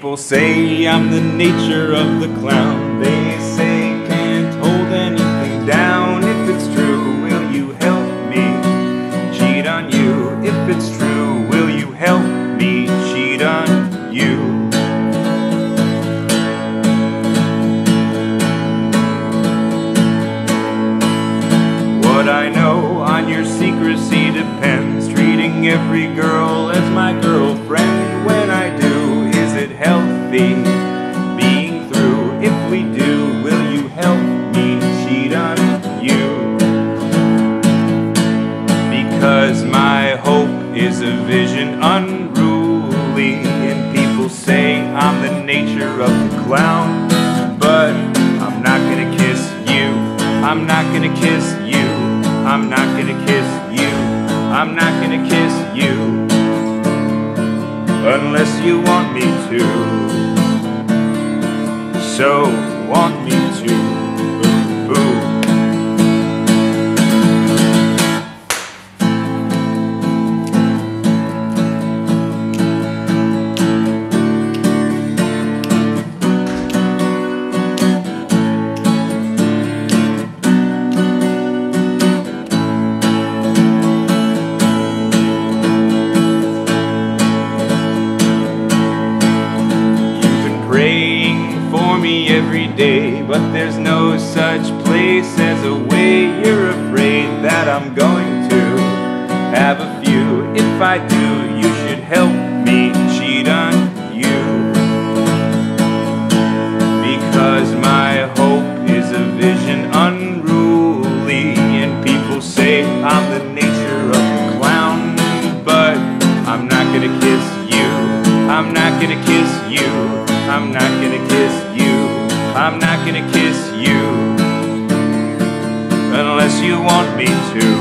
People say I'm the nature of the clown. They say can't hold anything down. If it's true, will you help me cheat on you? If it's true, will you help me cheat on you? What I know on your secrecy depends. Treating every girl as my girlfriend. When I do, is it healthy being through? If we do, will you help me cheat on you? Because my hope is a vision unruly, and people say I'm the nature of the clown. But I'm not gonna kiss you, I'm not gonna kiss you, I'm not gonna kiss you, I'm not gonna kiss you, unless you want me to. So want me to. Ooh, ooh. Praying for me every day, but there's no such place as a way. You're afraid that I'm going to have a few. If I do, you should help me cheat on you. Because my hope is a vision unruly, and people say I'm the nature of the clown. But I'm not gonna kiss you, I'm not gonna kiss you, I'm not gonna kiss you, I'm not gonna kiss you, unless you want me to.